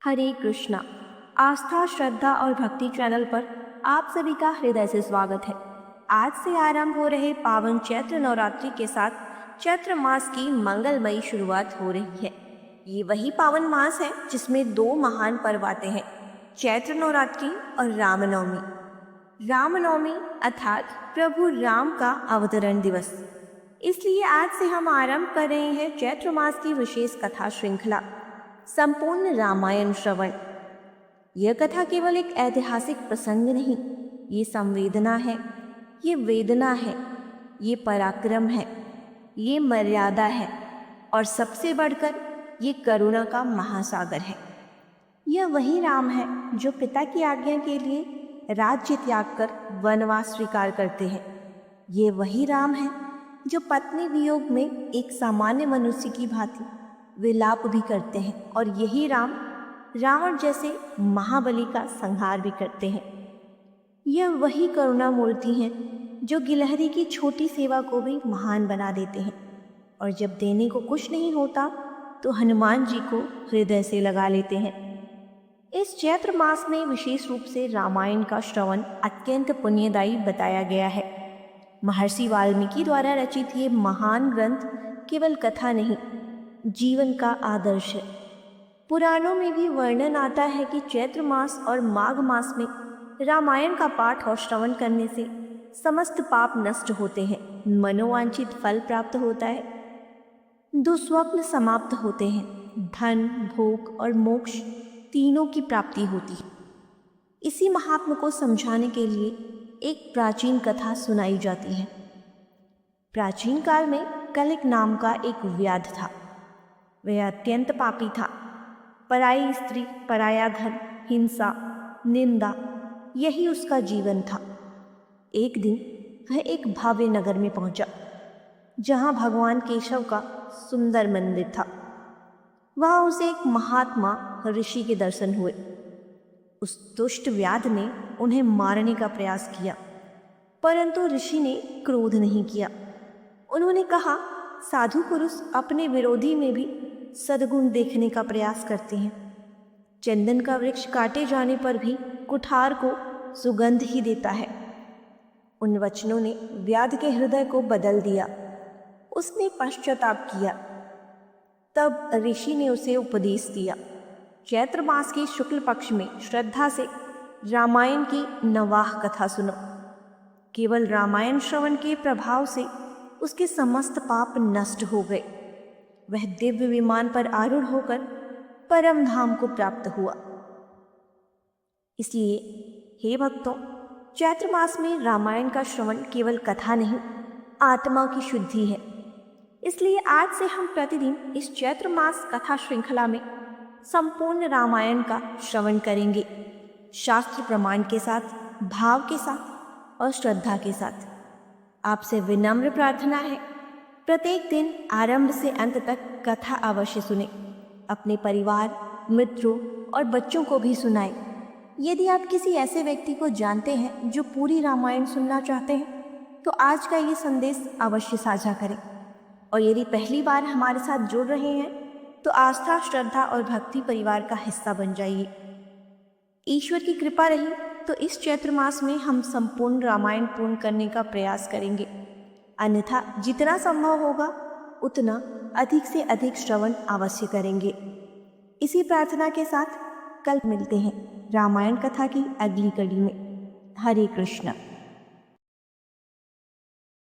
हरे कृष्णा। आस्था, श्रद्धा और भक्ति चैनल पर आप सभी का हृदय से स्वागत है। आज से आरंभ हो रहे पावन चैत्र नवरात्रि के साथ चैत्र मास की मंगलमयी शुरुआत हो रही है। ये वही पावन मास है जिसमें दो महान पर्व आते हैं, चैत्र नवरात्रि और रामनवमी। रामनवमी अर्थात प्रभु राम का अवतरण दिवस। इसलिए आज से हम आरंभ कर रहे हैं चैत्र मास की विशेष कथा श्रृंखला, संपूर्ण रामायण श्रवण। यह कथा केवल एक ऐतिहासिक प्रसंग नहीं, ये संवेदना है, ये वेदना है, ये पराक्रम है, ये मर्यादा है और सबसे बढ़कर ये करुणा का महासागर है। यह वही राम है जो पिता की आज्ञा के लिए राज्य त्याग कर वनवास स्वीकार करते हैं। ये वही राम है जो पत्नी वियोग में एक सामान्य मनुष्य की भांति विलाप भी करते हैं, और यही राम रावण जैसे महाबली का संहार भी करते हैं। यह वही करुणा मूर्ति हैं जो गिलहरी की छोटी सेवा को भी महान बना देते हैं, और जब देने को कुछ नहीं होता तो हनुमान जी को हृदय से लगा लेते हैं। इस चैत्र मास में विशेष रूप से रामायण का श्रवण अत्यंत पुण्यदायी बताया गया है। महर्षि वाल्मीकि द्वारा रचित ये महान ग्रंथ केवल कथा नहीं, जीवन का आदर्श है। पुराणों में भी वर्णन आता है कि चैत्र मास और माघ मास में रामायण का पाठ और श्रवण करने से समस्त पाप नष्ट होते हैं, मनोवांछित फल प्राप्त होता है, दुस्वप्न समाप्त होते हैं, धन, भोग और मोक्ष तीनों की प्राप्ति होती है। इसी महात्म को समझाने के लिए एक प्राचीन कथा सुनाई जाती है। प्राचीन काल में कलिक नाम का एक व्याध था। वह अत्यंत पापी था। पराई स्त्री, पराया घर, हिंसा, निंदा, यही उसका जीवन था। एक दिन वह एक भव्य नगर में पहुंचा जहां भगवान केशव का सुंदर मंदिर था। वहां उसे एक महात्मा ऋषि के दर्शन हुए। उस दुष्ट व्याध ने उन्हें मारने का प्रयास किया, परंतु ऋषि ने क्रोध नहीं किया। उन्होंने कहा, साधु पुरुष अपने विरोधी में भी सद्गुण देखने का प्रयास करते हैं। चंदन का वृक्ष काटे जाने पर भी कुठार को सुगंध ही देता है। उन वचनों ने व्याध के हृदय को बदल दिया। उसने पश्चाताप किया। तब ऋषि ने उसे उपदेश दिया, चैत्र मास के शुक्ल पक्ष में श्रद्धा से रामायण की नवाह कथा सुनो। केवल रामायण श्रवण के प्रभाव से उसके समस्त पाप नष्ट हो गए। वह दिव्य विमान पर आरूढ़ होकर परम धाम को प्राप्त हुआ। इसलिए हे भक्तों, चैत्र मास में रामायण का श्रवण केवल कथा नहीं, आत्मा की शुद्धि है। इसलिए आज से हम प्रतिदिन इस चैत्र मास कथा श्रृंखला में संपूर्ण रामायण का श्रवण करेंगे, शास्त्र प्रमाण के साथ, भाव के साथ और श्रद्धा के साथ। आपसे विनम्र प्रार्थना है, प्रत्येक दिन आरंभ से अंत तक कथा अवश्य सुने। अपने परिवार, मित्रों और बच्चों को भी सुनाएं। यदि आप किसी ऐसे व्यक्ति को जानते हैं जो पूरी रामायण सुनना चाहते हैं, तो आज का ये संदेश अवश्य साझा करें। और यदि पहली बार हमारे साथ जुड़ रहे हैं, तो आस्था, श्रद्धा और भक्ति परिवार का हिस्सा बन जाइए। ईश्वर की कृपा रही तो इस चैत्र मास में हम संपूर्ण रामायण पूर्ण करने का प्रयास करेंगे। अन्यथा जितना संभव होगा उतना अधिक से अधिक श्रवण अवश्य करेंगे। इसी प्रार्थना के साथ कल मिलते हैं रामायण कथा की अगली कड़ी में। हरे कृष्णा।